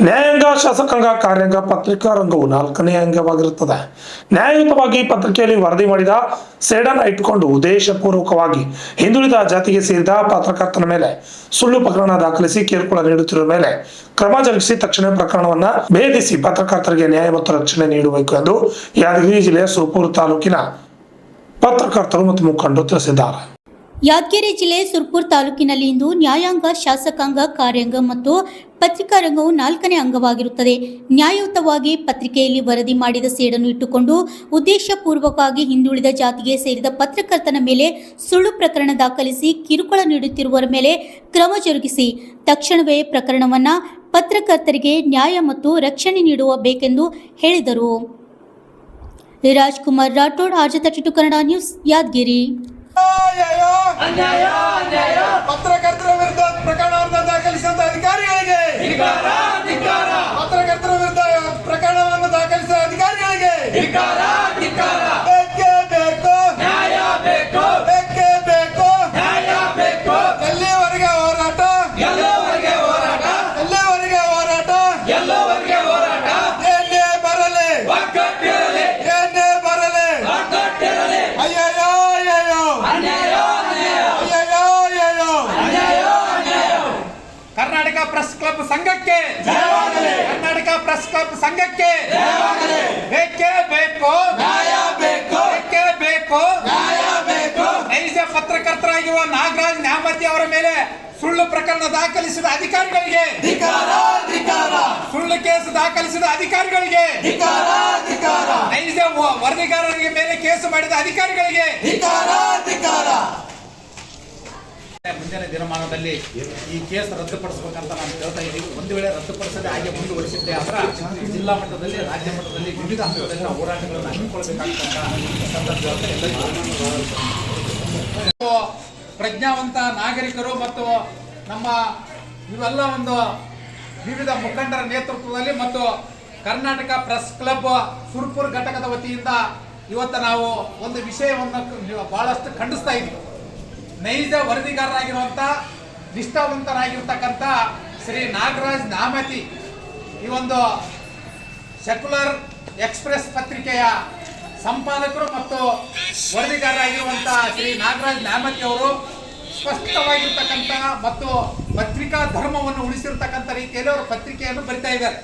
ನ್ಯಾಯಾಂಗ ಶಾಸಕಾಂಗ ಕಾರ್ಯಾಂಗ ಪತ್ರಿಕಾ ರಂಗವು ನಾಲ್ಕನೇ ಅಂಗವಾಗಿರುತ್ತದೆ. ನ್ಯಾಯಯುತವಾಗಿ ಪತ್ರಿಕೆಯಲ್ಲಿ ವರದಿ ಮಾಡಿದ ಸೇಡನ್ನು ಇಟ್ಟುಕೊಂಡು ಉದ್ದೇಶಪೂರ್ವಕವಾಗಿ ಹಿಂದುಳಿದ ಜಾತಿಗೆ ಸೇರಿದ ಪತ್ರಕರ್ತನ ಮೇಲೆ ಸುಳ್ಳು ಪ್ರಕರಣ ದಾಖಲಿಸಿ ಕಿರುಕುಳ ನೀಡುತ್ತಿರುವ ಮೇಲೆ ಕ್ರಮ ಜರುಗಿಸಿ ತಕ್ಷಣ ಪ್ರಕರಣವನ್ನು ಭೇದಿಸಿ ಪತ್ರಕರ್ತರಿಗೆ ನ್ಯಾಯ ಮತ್ತು ರಕ್ಷಣೆ ನೀಡಬೇಕು ಎಂದು ಯಾದಗಿರಿ ಜಿಲ್ಲೆಯ ಸುರಪುರ ತಾಲೂಕಿನ ಪತ್ರಕರ್ತರು ಮತ್ತು ಮುಖಂಡರು ತಿಳಿಸಿದ್ದಾರೆ. ಯಾದಗಿರಿ ಜಿಲ್ಲೆ ಸುರಪುರ ತಾಲೂಕಿನಲ್ಲಿ ಇಂದು ನ್ಯಾಯಾಂಗ ಶಾಸಕಾಂಗ ಕಾರ್ಯಾಂಗ ಮತ್ತು ಪತ್ರಿಕಾ ರಂಗವು ನಾಲ್ಕನೇ ಅಂಗವಾಗಿರುತ್ತದೆ. ನ್ಯಾಯಯುತವಾಗಿ ಪತ್ರಿಕೆಯಲ್ಲಿ ವರದಿ ಮಾಡಿದ ಸೇಡನ್ನು ಇಟ್ಟುಕೊಂಡು ಉದ್ದೇಶಪೂರ್ವಕವಾಗಿ ಹಿಂದುಳಿದ ಜಾತಿಗೆ ಸೇರಿದ ಪತ್ರಕರ್ತನ ಮೇಲೆ ಸುಳ್ಳು ಪ್ರಕರಣ ದಾಖಲಿಸಿ ಕಿರುಕುಳ ನೀಡುತ್ತಿರುವವರ ಮೇಲೆ ಕ್ರಮ ಜರುಗಿಸಿ ತಕ್ಷಣವೇ ಪ್ರಕರಣವನ್ನು ಪತ್ರಕರ್ತರಿಗೆ ನ್ಯಾಯ ಮತ್ತು ರಕ್ಷಣೆ ನೀಡುವ ಬೇಕೆಂದು ಹೇಳಿದರು. Rajkumar Rathod, RJ32 Kannada news, Yadgiri. ಪತ್ರಕರ್ತರ ವಿರುದ್ಧ ಪ್ರಕರಣವನ್ನು ದಾಖಲಿಸಿದ ಅಧಿಕಾರಿಗಳಿಗೆ ಪತ್ರಕರ್ತರ ವಿರುದ್ಧ ಪ್ರಕರಣವನ್ನು ದಾಖಲಿಸಿದ ಅಧಿಕಾರಿಗಳಿಗೆ ಬೇಕೇ ಬೇಕು ನ್ಯಾಯ ಬೇಕು, ಬೇಕೇ ಬೇಕು ನ್ಯಾಯ ಬೇಕು. ಎಲ್ಲಿವರೆಗೆ ಹೋರಾಟ, ಎಲ್ಲಿವರೆಗೆ ಹೋರಾಟ, ಎಲ್ಲಿವರೆಗೆ ಹೋರಾಟ, ಎಲ್ಲವರೆಗೆ ಹೋರಾಟ. ಏನೇ ಬರಲಿ ಒಗ್ಗಟ್ಟಿರಲಿ, ಏನೇ ಬರಲಿ ಒಗ್ಗಟ್ಟಿರಲಿ. ಅಯ್ಯಯ್ಯೋ ಕರ್ನಾಟಕ ಪ್ರೆಸ್ ಕ್ಲಬ್ ಸಂಘಕ್ಕೆ ಜಯವಾಗಲಿ, ಕರ್ನಾಟಕ ಪ್ರೆಸ್ ಕ್ಲಬ್ ಸಂಘಕ್ಕೆ ಜಯವಾಗಲಿ. ಬೇಕೇ ಬೇಕು ನ್ಯಾಯ ಬೇಕು, ಬೇಕೇ ಬೇಕು ನ್ಯಾಯ ಬೇಕು. ನೈಜ ಪತ್ರಕರ್ತರಾಗಿರುವ ನಾಗರಾಜ್ ನ್ಯಾಮತಿ ಅವರ ಮೇಲೆ ಸುಳ್ಳು ಪ್ರಕರಣ ದಾಖಲಿಸಿದ ಅಧಿಕಾರಿಗಳಿಗೆ ಧಿಕ್ಕಾರ, ಧಿಕ್ಕಾರ. ಸುಳ್ಳು ಕೇಸು ದಾಖಲಿಸಿದ ಅಧಿಕಾರಿಗಳಿಗೆ ಧಿಕ್ಕಾರ, ಧಿಕ್ಕಾರ. ನೈಜ ವರದಿಗಾರರಿಗೆ ಮೇಲೆ ಕೇಸು ಮಾಡಿದ ಅಧಿಕಾರಿಗಳಿಗೆ ಧಿಕ್ಕಾರ, ಧಿಕ್ಕಾರ. ಮುಂದಿನ ದಿನಮಾನದಲ್ಲಿ ಈ ಕೇಸ್ ರದ್ದುಪಡಿಸಬೇಕಂತ ನಾವು ಹೇಳ್ತಾ ಇದ್ದೀವಿ. ಒಂದು ವೇಳೆ ರದ್ದುಪಡಿಸದೆ ಹಾಗೆ ಮುಂದುವರಿಸಿದ್ದೆ ಆದ್ರೆ ಜಿಲ್ಲಾ ಮಟ್ಟದಲ್ಲಿ, ರಾಜ್ಯ ಮಟ್ಟದಲ್ಲಿ ವಿವಿಧ ಹಂತದಲ್ಲಿ ನಾವು ಹೋರಾಟಗಳನ್ನು ಹಮ್ಮಿಕೊಳ್ಬೇಕಾಗ್ತಕ್ಕಂಥ ಸಂದರ್ಭದಲ್ಲಿ ಪ್ರಜ್ಞಾವಂತ ನಾಗರಿಕರು ಮತ್ತು ನಮ್ಮ ಇವೆಲ್ಲ ಒಂದು ವಿವಿಧ ಮುಖಂಡರ ನೇತೃತ್ವದಲ್ಲಿ ಮತ್ತು ಕರ್ನಾಟಕ ಪ್ರೆಸ್ ಕ್ಲಬ್ ಸುರಪುರ ಘಟಕದ ವತಿಯಿಂದ ಇವತ್ತು ನಾವು ಒಂದು ವಿಷಯವನ್ನು ಬಹಳಷ್ಟು ಖಂಡಿಸ್ತಾ ಇದ್ದೀವಿ. ನೈಜ ವರದಿಗಾರರಾಗಿರುವಂಥ ನಿಷ್ಠಾವಂತರಾಗಿರ್ತಕ್ಕಂಥ ಶ್ರೀ ನಾಗರಾಜ್ ನ್ಯಾಮತಿ ಈ ಒಂದು ಸೆಕ್ಯುಲರ್ ಎಕ್ಸ್ಪ್ರೆಸ್ ಪತ್ರಿಕೆಯ ಸಂಪಾದಕರು ಮತ್ತು ವರದಿಗಾರರಾಗಿರುವಂಥ ಶ್ರೀ ನಾಗರಾಜ್ ನ್ಯಾಮತಿ ಅವರು ಸ್ಪಷ್ಟವಾಗಿರ್ತಕ್ಕಂಥ ಮತ್ತು ಪತ್ರಿಕಾ ಧರ್ಮವನ್ನು ಉಳಿಸಿರ್ತಕ್ಕಂಥ ರೀತಿಯಲ್ಲಿ ಅವರು ಪತ್ರಿಕೆಯನ್ನು ಬರಿತಾ ಇದ್ದಾರೆ.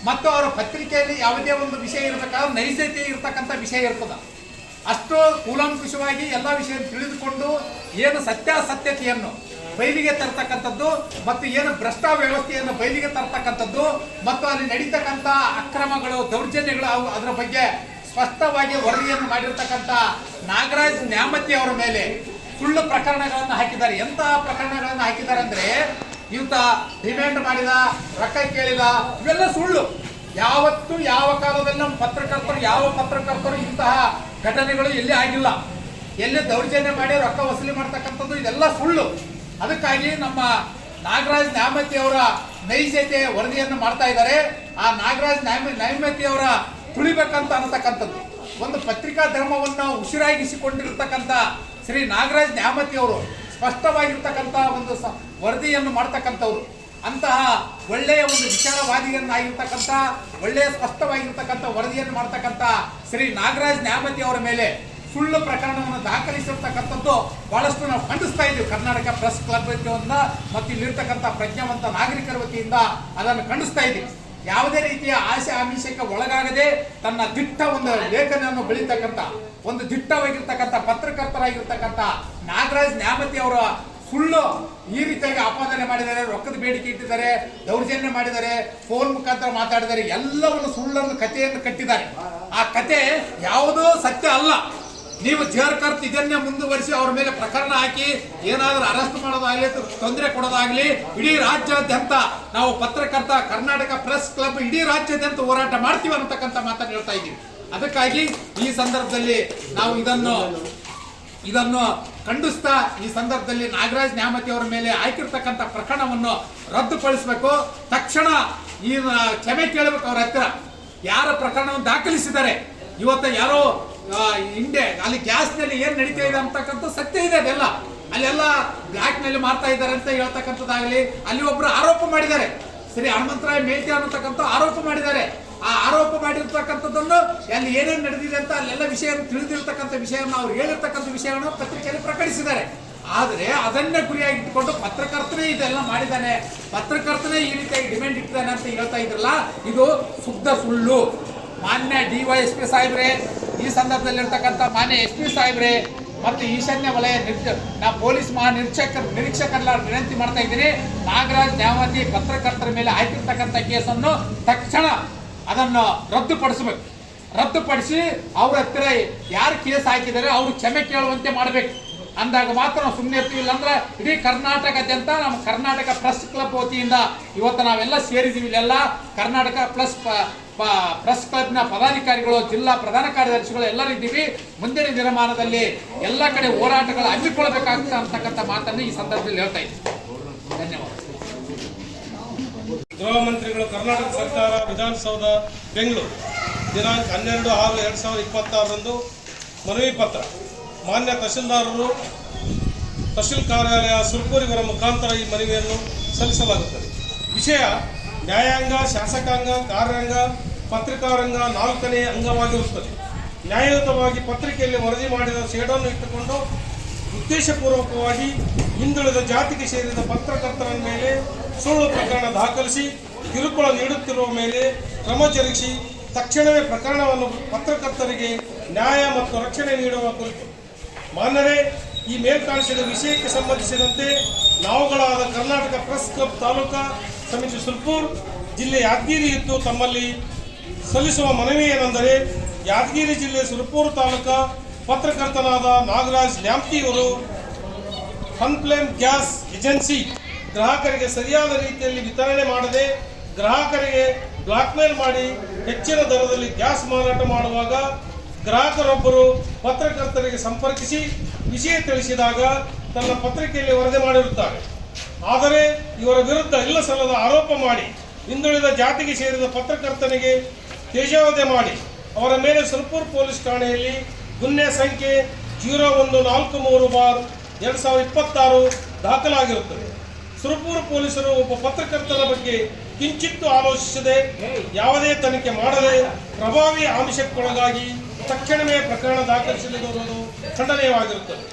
ಮತ್ತು ಅವರ ಪತ್ರಿಕೆಯಲ್ಲಿ ಯಾವುದೇ ಒಂದು ವಿಷಯ ಇರಬೇಕಾದ್ರೆ ನೈಜತೆ ಇರತಕ್ಕಂಥ ವಿಷಯ ಇರ್ತದೆ. ಅಷ್ಟು ಕೂಲಂಕುಷವಾಗಿ ಎಲ್ಲ ವಿಷಯ ತಿಳಿದುಕೊಂಡು ಏನು ಸತ್ಯಾಸತ್ಯತೆಯನ್ನು ಬಯಲಿಗೆ ತರ್ತಕ್ಕಂಥದ್ದು ಮತ್ತು ಏನು ಭ್ರಷ್ಟ ವ್ಯವಸ್ಥೆಯನ್ನು ಬಯಲಿಗೆ ತರ್ತಕ್ಕಂಥದ್ದು ಮತ್ತು ಅಲ್ಲಿ ನಡೀತಕ್ಕಂಥ ಅಕ್ರಮಗಳು, ದೌರ್ಜನ್ಯಗಳು ಅದರ ಬಗ್ಗೆ ಸ್ಪಷ್ಟವಾಗಿ ವರದಿಯನ್ನು ಮಾಡಿರ್ತಕ್ಕಂಥ ನಾಗರಾಜ್ ನ್ಯಾಮತಿ ಅವರ ಮೇಲೆ ಸುಳ್ಳು ಪ್ರಕರಣಗಳನ್ನು ಹಾಕಿದ್ದಾರೆ. ಎಂತಹ ಪ್ರಕರಣಗಳನ್ನು ಹಾಕಿದ್ದಾರೆ ಅಂದರೆ ಇವತ್ತ ಡಿಮ್ಯಾಂಡ್ ಮಾಡಿದ, ರೊಕ್ಕ ಕೇಳಿದ, ಇವೆಲ್ಲ ಸುಳ್ಳು. ಯಾವತ್ತು ಯಾವ ಕಾಲದಲ್ಲಿ ನಮ್ಮ ಪತ್ರಕರ್ತರು, ಯಾವ ಪತ್ರಕರ್ತರು ಇಂತಹ ಘಟನೆಗಳು ಎಲ್ಲಿ ಆಗಿಲ್ಲ. ಎಲ್ಲಿ ದೌರ್ಜನ್ಯ ಮಾಡಿ ರೊಕ್ಕ ವಸೂಲಿ ಮಾಡ್ತಕ್ಕಂಥದ್ದು ಇದೆಲ್ಲ ಸುಳ್ಳು. ಅದಕ್ಕಾಗಿ ನಮ್ಮ ನಾಗರಾಜ್ ನ್ಯಾಮತಿ ಅವರ ನೈಜತೆ ವರದಿಯನ್ನು ಮಾಡ್ತಾ ಇದ್ದಾರೆ. ಆ ನಾಗರಾಜ್ ನ್ಯಾಮತಿ ಅವರ ತುಳಿಬೇಕಂತ ಅನ್ನತಕ್ಕಂಥದ್ದು ಒಂದು ಪತ್ರಿಕಾ ಧರ್ಮವನ್ನು ಉಸಿರಾಗಿಸಿಕೊಂಡಿರ್ತಕ್ಕಂಥ ಶ್ರೀ ನಾಗರಾಜ್ ನ್ಯಾಮತಿ ಅವರು ಸ್ಪಷ್ಟವಾಗಿರ್ತಕ್ಕಂಥ ಒಂದು ವರದಿಯನ್ನು ಮಾಡ್ತಕ್ಕಂಥವ್ರು. ಅಂತಹ ಒಳ್ಳೆಯ ಒಂದು ವಿಚಾರವಾದಿಯನ್ನಾಗಿರ್ತಕ್ಕಂಥ, ಒಳ್ಳೆಯ ಸ್ಪಷ್ಟವಾಗಿರ್ತಕ್ಕಂಥ ವರದಿಯನ್ನು ಮಾಡ್ತಕ್ಕಂಥ ಶ್ರೀ ನಾಗರಾಜ್ ನ್ಯಾಮತಿ ಅವರ ಮೇಲೆ ಸುಳ್ಳು ಪ್ರಕರಣವನ್ನು ದಾಖಲಿಸಿರ್ತಕ್ಕಂಥದ್ದು ಬಹಳಷ್ಟು ನಾವು ಖಂಡಿಸ್ತಾ ಇದ್ದೀವಿ. ಕರ್ನಾಟಕ ಪ್ರೆಸ್ ಕ್ಲಬ್ ವತಿಯಿಂದ ಮತ್ತು ಇಲ್ಲಿರ್ತಕ್ಕಂಥ ಪ್ರಜ್ಞಾವಂತ ನಾಗರಿಕರ ವತಿಯಿಂದ ಅದನ್ನು ಖಂಡಿಸ್ತಾ ಇದ್ದೀವಿ. ಯಾವುದೇ ರೀತಿಯ ಆಸೆ ಆಮಿಷಕ್ಕೆ ಒಳಗಾಗದೆ ತನ್ನ ದಿಟ್ಟ ಒಂದು ಲೇಖನವನ್ನು ಬೆಳೀತಕ್ಕಂಥ ಒಂದು ದಿಟ್ಟವಾಗಿರ್ತಕ್ಕಂಥ ಪತ್ರಕರ್ತರಾಗಿರ್ತಕ್ಕಂಥ ನಾಗರಾಜ್ ನ್ಯಾಮತಿ ಅವರ ಸುಳ್ಳು ಈ ರೀತಿಯಾಗಿ ಆಪಾದನೆ ಮಾಡಿದ್ದಾರೆ, ರೊಕ್ಕದ ಬೇಡಿಕೆ ಇಟ್ಟಿದ್ದಾರೆ, ದೌರ್ಜನ್ಯ ಮಾಡಿದ್ದಾರೆ, ಫೋನ್ ಮುಖಾಂತರ ಮಾತಾಡಿದ್ದಾರೆ, ಎಲ್ಲವನ್ನು ಸುಳ್ಳನ್ನು ಕಥೆಯನ್ನು ಕಟ್ಟಿದ್ದಾರೆ. ಆ ಕತೆ ಯಾವುದೋ ಸತ್ಯ ಅಲ್ಲ. ನೀವು ಜೇರ್ಕರ್ತ್ ಇದನ್ನೇ ಮುಂದುವರಿಸಿ ಅವ್ರ ಮೇಲೆ ಪ್ರಕರಣ ಹಾಕಿ ಏನಾದರೂ ಅರೆಸ್ಟ್ ಮಾಡೋದಾಗಲಿ, ತೊಂದರೆ ಕೊಡೋದಾಗಲಿ, ಇಡೀ ರಾಜ್ಯಾದ್ಯಂತ ನಾವು ಪತ್ರಕರ್ತ ಕರ್ನಾಟಕ ಪ್ರೆಸ್ ಕ್ಲಬ್ ಇಡೀ ರಾಜ್ಯಾದ್ಯಂತ ಹೋರಾಟ ಮಾಡ್ತೀವಿ ಅನ್ನತಕ್ಕಂಥ ಮಾತನ್ನು ಹೇಳ್ತಾ ಇದ್ದೀವಿ. ಅದಕ್ಕಾಗಿ ಈ ಸಂದರ್ಭದಲ್ಲಿ ನಾವು ಇದನ್ನು ಖಂಡಿಸ್ತಾ ಈ ಸಂದರ್ಭದಲ್ಲಿ ನಾಗರಾಜ್ ನ್ಯಾಮತಿ ಅವರ ಮೇಲೆ ಹಾಕಿರ್ತಕ್ಕಂಥ ಪ್ರಕರಣವನ್ನು ರದ್ದುಪಡಿಸಬೇಕು. ತಕ್ಷಣ ಈ ಕ್ಷಮೆ ಕೇಳಬೇಕು ಅವ್ರ ಹತ್ತಿರ. ಯಾರ ಪ್ರಕರಣವನ್ನು ದಾಖಲಿಸಿದ್ದಾರೆ, ಇವತ್ತು ಯಾರೋ ಅಲ್ಲಿ ಗ್ಯಾಸ್ನಲ್ಲಿ ಏನು ನಡೀತಾ ಇದೆ ಅಂತಕ್ಕಂಥ ಸತ್ಯ ಇದೆ. ಅದೆಲ್ಲ ಅಲ್ಲೆಲ್ಲ ಬ್ಲ್ಯಾಕ್ ನಲ್ಲಿ ಮಾರ್ತಾ ಇದ್ದಾರೆ ಅಂತ ಹೇಳ್ತಕ್ಕಂಥದ್ದಾಗಲಿ, ಅಲ್ಲಿ ಒಬ್ರು ಆರೋಪ ಮಾಡಿದ್ದಾರೆ ಶ್ರೀ ಹನುಮಂತರಾಯ ಮೇಟಿ ಅನ್ನತಕ್ಕಂಥ ಆರೋಪ ಮಾಡಿದ್ದಾರೆ. ಆ ಆರೋಪ ಮಾಡಿರ್ತಕ್ಕಂಥದ್ದನ್ನು ಅಲ್ಲಿ ಏನೇನು ನಡೆದಿದೆ ಅಂತ ಅಲ್ಲೆಲ್ಲ ವಿಷಯ ತಿಳಿದಿರ್ತಕ್ಕಂಥ ವಿಷಯವನ್ನು ಅವ್ರು ಹೇಳಿರ್ತಕ್ಕಂಥ ವಿಷಯವನ್ನು ಪತ್ರಿಕೆಯಲ್ಲಿ ಪ್ರಕಟಿಸಿದ್ದಾರೆ. ಆದರೆ ಅದನ್ನೇ ಗುರಿಯಾಗಿ ಇಟ್ಕೊಂಡು ಪತ್ರಕರ್ತನೇ ಇದೆಲ್ಲ ಮಾಡಿದ್ದಾನೆ, ಪತ್ರಕರ್ತನೇ ಈ ರೀತಿಯಾಗಿ ಡಿಮ್ಯಾಂಡ್ ಇಟ್ಟಿದ್ದಾನೆ ಅಂತ ಹೇಳ್ತಾ ಇದ್ರಲ್ಲ, ಇದು ಶುದ್ಧ ಸುಳ್ಳು. ಮಾನ್ಯ DYSP ಸಾಹೇಬ್ರೆ, ಈ ಸಂದರ್ಭದಲ್ಲಿರ್ತಕ್ಕಂಥ ಮಾನ್ಯ SP ಸಾಹೇಬ್ರೆ ಮತ್ತು ಈಶಾನ್ಯ ವಲಯ ಪೊಲೀಸ್ ನಿರೀಕ್ಷಕರೆಲ್ಲ ವಿನಂತಿ ಮಾಡ್ತಾ ಇದ್ದೀನಿ, ನಾಗರಾಜ್ ನ್ಯಾಮತಿ ಪತ್ರಕರ್ತರ ಮೇಲೆ ಹಾಕಿರ್ತಕ್ಕಂಥ ಕೇಸನ್ನು ತಕ್ಷಣ ಅದನ್ನು ರದ್ದುಪಡಿಸಬೇಕು. ರದ್ದುಪಡಿಸಿ ಅವ್ರ ಹತ್ತಿರ ಯಾರು ಕೇಸ್ ಹಾಕಿದ್ದಾರೆ ಅವರು ಕ್ಷಮೆ ಕೇಳುವಂತೆ ಮಾಡಬೇಕು. ಅಂದಾಗ ಮಾತ್ರ ನಾವು ಸುಮ್ಮನೆ ಇರ್ತೀವಿ. ಇಲ್ಲಾಂದ್ರೆ ಇಡೀ ಕರ್ನಾಟಕದಾದ್ಯಂತ ನಮ್ಮ ಕರ್ನಾಟಕ ಪ್ರೆಸ್ ಕ್ಲಬ್ ವತಿಯಿಂದ ಇವತ್ತು ನಾವೆಲ್ಲ ಸೇರಿದ್ದೀವಿ. ಇಲ್ಲೆಲ್ಲ ಕರ್ನಾಟಕ ಪ್ರೆಸ್ ಕ್ಲಬ್ನ ಪದಾಧಿಕಾರಿಗಳು, ಜಿಲ್ಲಾ ಪ್ರಧಾನ ಕಾರ್ಯದರ್ಶಿಗಳು ಎಲ್ಲರೂ ಇದ್ದೀವಿ. ಮುಂದಿನ ದಿನಮಾನದಲ್ಲಿ ಎಲ್ಲ ಕಡೆ ಹೋರಾಟಗಳು ಹಮ್ಮಿಕೊಳ್ಳಬೇಕಾಗ್ತದೆ ಅಂತಕ್ಕಂಥ ಮಾತನ್ನು ಈ ಸಂದರ್ಭದಲ್ಲಿ ಹೇಳ್ತಾ ಇದ್ದೀವಿ. ಧನ್ಯವಾದ. ಗೃಹ ಮಂತ್ರಿಗಳು, ಕರ್ನಾಟಕ ಸರ್ಕಾರ, ವಿಧಾನಸೌಧ, ಬೆಂಗಳೂರು, ದಿನಾಂಕ 12/6/2026ರಂದು ಮನವಿ ಪತ್ರ ಮಾನ್ಯ ತಹಶೀಲ್ದಾರರು, ತಹಶೀಲ್ ಕಾರ್ಯಾಲಯ ಸುರ್ಪುರ್ ಇವರ ಮುಖಾಂತರ ಈ ಮನವಿಯನ್ನು ಸಲ್ಲಿಸಲಾಗುತ್ತದೆ. ವಿಷಯ ನ್ಯಾಯಾಂಗ, ಶಾಸಕಾಂಗ, ಕಾರ್ಯಾಂಗ, ಪತ್ರಿಕಾರಂಗ 4ನೇ ಅಂಗವಾಗಿರುತ್ತದೆ. ನ್ಯಾಯಯುತವಾಗಿ ಪತ್ರಿಕೆಯಲ್ಲಿ ವರದಿ ಮಾಡಿದ ಸೇಡನ್ನು ಇಟ್ಟುಕೊಂಡು ಉದ್ದೇಶಪೂರ್ವಕವಾಗಿ ಹಿಂದುಳಿದ ಜಾತಿಗೆ ಸೇರಿದ ಪತ್ರಕರ್ತರ ಮೇಲೆ ಸುಳ್ಳು ಪ್ರಕರಣ ದಾಖಲಿಸಿ ಕಿರುಕುಳ ನೀಡುತ್ತಿರುವ ಮೇಲೆ ಕ್ರಮ ಜರುಗಿಸಿ ತಕ್ಷಣವೇ ಪ್ರಕರಣವನ್ನು ಪತ್ರಕರ್ತರಿಗೆ ನ್ಯಾಯ ಮತ್ತು ರಕ್ಷಣೆ ನೀಡುವ ಕುರಿತು ಮಾನ್ಯರೇ, ಈ ಮೇಲ್ಕಾಣಿಸಿದ ವಿಷಯಕ್ಕೆ ಸಂಬಂಧಿಸಿದಂತೆ ನಾವುಗಳಾದ ಕರ್ನಾಟಕ ಪ್ರೆಸ್ ಕ್ಲಬ್ ತಾಲೂಕಾ ಸಮಿತಿ ಸುರ್ಪುರ್, ಜಿಲ್ಲೆ ಯಾದಗಿರಿ ಇದ್ದು ತಮ್ಮಲ್ಲಿ ಸಲ್ಲಿಸುವ ಮನವಿ ಏನೆಂದರೆ, ಯಾದಗಿರಿ ಜಿಲ್ಲೆ ಸುರ್ಪುರ್ ತಾಲೂಕಾ ಪತ್ರಕರ್ತನಾದ ನಾಗರಾಜ್ ನ್ಯಾಮತಿಯವರು ಹನ್ಫ್ಲೇಮ್ ಗ್ಯಾಸ್ ಏಜೆನ್ಸಿ ಗ್ರಾಹಕರಿಗೆ ಸರಿಯಾದ ರೀತಿಯಲ್ಲಿ ವಿತರಣೆ ಮಾಡದೆ ಗ್ರಾಹಕರಿಗೆ ಬ್ಲಾಕ್ಮೇಲ್ ಮಾಡಿ ಹೆಚ್ಚಿನ ದರದಲ್ಲಿ ಗ್ಯಾಸ್ ಮಾರಾಟ ಮಾಡುವಾಗ ಗ್ರಾಹಕರೊಬ್ಬರು ಪತ್ರಕರ್ತರಿಗೆ ಸಂಪರ್ಕಿಸಿ ವಿಷಯ ತಿಳಿಸಿದಾಗ ತನ್ನ ಪತ್ರಿಕೆಯಲ್ಲಿ ವರದಿ ಮಾಡಿರುತ್ತಾರೆ. ಆದರೆ ಇವರ ವಿರುದ್ಧ ಇಲ್ಲ ಸಲ್ಲದ ಆರೋಪ ಮಾಡಿ ಹಿಂದುಳಿದ ಜಾತಿಗೆ ಸೇರಿದ ಪತ್ರಕರ್ತನಿಗೆ ತೇಜಾವಧೆ ಮಾಡಿ ಅವರ ಮೇಲೆ ಸುರ್ಪುರ್ ಪೊಲೀಸ್ ಠಾಣೆಯಲ್ಲಿ ಗುನ್ನೆ ಸಂಖ್ಯೆ 0143/2026 ದಾಖಲಾಗಿರುತ್ತದೆ. ಸುರ್ಪುರ್ ಪೊಲೀಸರು ಒಬ್ಬ ಪತ್ರಕರ್ತರ ಬಗ್ಗೆ ಕಿಂಚಿತ್ತೂ ಆಲೋಚಿಸದೆ ಯಾವುದೇ ತನಿಖೆ ಮಾಡದೆ ಪ್ರಭಾವಿ ಆಮಿಷಕ್ಕೊಳಗಾಗಿ ತಕ್ಷಣವೇ ಪ್ರಕರಣ ದಾಖಲಿಸಲಿರುವುದು ಖಂಡನೀಯವಾಗಿರುತ್ತದೆ.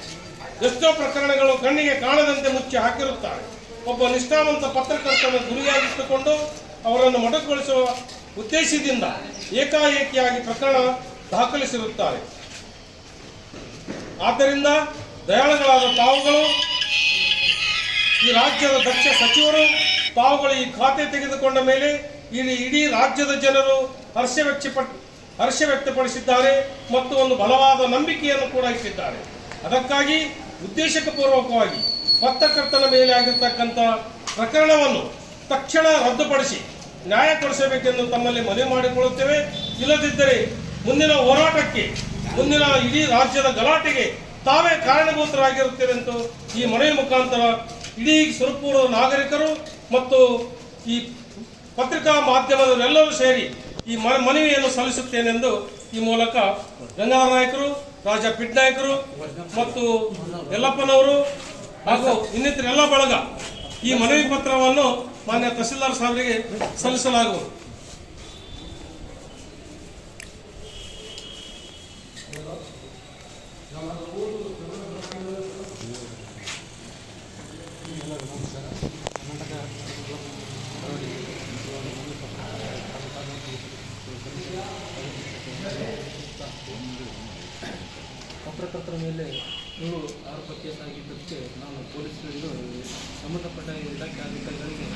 ಎಷ್ಟೋ ಪ್ರಕರಣಗಳು ಕಣ್ಣಿಗೆ ಕಾಣದಂತೆ ಮುಚ್ಚಿ ಹಾಕಿರುತ್ತಾರೆ. ಒಬ್ಬ ನಿಷ್ಠಾವಂತ ಪತ್ರಕರ್ತನ ಗುರಿಯಾಗಿಟ್ಟುಕೊಂಡು ಅವರನ್ನು ಮೊಟಕುಗೊಳಿಸುವ ಉದ್ದೇಶದಿಂದ ಏಕಾಏಕಿಯಾಗಿ ಪ್ರಕರಣ ದಾಖಲಿಸಿರುತ್ತಾರೆ. ಆದ್ದರಿಂದ ದಯಾಳುಗಳಾದ ತಾವುಗಳು, ಈ ರಾಜ್ಯದ ದಕ್ಷ ಸಚಿವರು, ತಾವುಗಳು ಈ ಖಾತೆ ತೆಗೆದುಕೊಂಡ ಮೇಲೆ ಇಡೀ ರಾಜ್ಯದ ಜನರು ಹರ್ಷ ವ್ಯಕ್ತಪಡಿಸಿದ್ದಾರೆ ಮತ್ತು ಒಂದು ಬಲವಾದ ನಂಬಿಕೆಯನ್ನು ಕೂಡ ಇಟ್ಟಿದ್ದಾರೆ. ಅದಕ್ಕಾಗಿ ಉದ್ದೇಶಪೂರ್ವಕವಾಗಿ ಪತ್ರಕರ್ತನ ಮೇಲೆ ಆಗಿರ್ತಕ್ಕಂಥ ಪ್ರಕರಣವನ್ನು ತಕ್ಷಣ ರದ್ದುಪಡಿಸಿ ನ್ಯಾಯ ಕೊಡಿಸಬೇಕೆಂದು ತಮ್ಮಲ್ಲಿ ಮನವಿ ಮಾಡಿಕೊಳ್ಳುತ್ತೇವೆ. ಇಲ್ಲದಿದ್ದರೆ ಮುಂದಿನ ಹೋರಾಟಕ್ಕೆ, ಮುಂದಿನ ಇಡೀ ರಾಜ್ಯದ ಗಲಾಟೆಗೆ ತಾವೇ ಕಾರಣಭೂತರಾಗಿರುತ್ತೇವೆ ಎಂದು ಈ ಮನವಿ ಮುಖಾಂತರ ಇಡೀ ಸುರ್ಪುರ ನಾಗರಿಕರು ಮತ್ತು ಈ ಪತ್ರಿಕಾ ಮಾಧ್ಯಮದವರೆಲ್ಲರೂ ಸೇರಿ ಈ ಮನವಿಯನ್ನು ಸಲ್ಲಿಸುತ್ತೇನೆಂದು ಈ ಮೂಲಕ ಗಂಗಾಧರ ನಾಯಕರು, ರಾಜ ಪಿಡ್ ನಾಯಕರು ಮತ್ತು ಯಲ್ಲಪ್ಪನವರು ಹಾಗೂ ಇನ್ನಿತರ ಎಲ್ಲ ಬಳಗ ಈ ಮನವಿ ಪತ್ರವನ್ನು ಮಾನ್ಯ ತಹಶೀಲ್ದಾರ್ ಸಾಹೇಬರಿಗೆ ಸಲ್ಲಿಸಲಾಗುವುದು. ಪತ್ರಕರ್ತರ ಮೇಲೆ ಸುಳ್ಳು ಆರೋಪ ಕೇಸ್ ಆಗಿದ್ದಕ್ಕೆ ನಾನು ಪೊಲೀಸರಿಂದ ಸಂಬಂಧಪಟ್ಟ ಇಲಾಖೆ ಅಧಿಕಾರಿಗಳಿಗೆ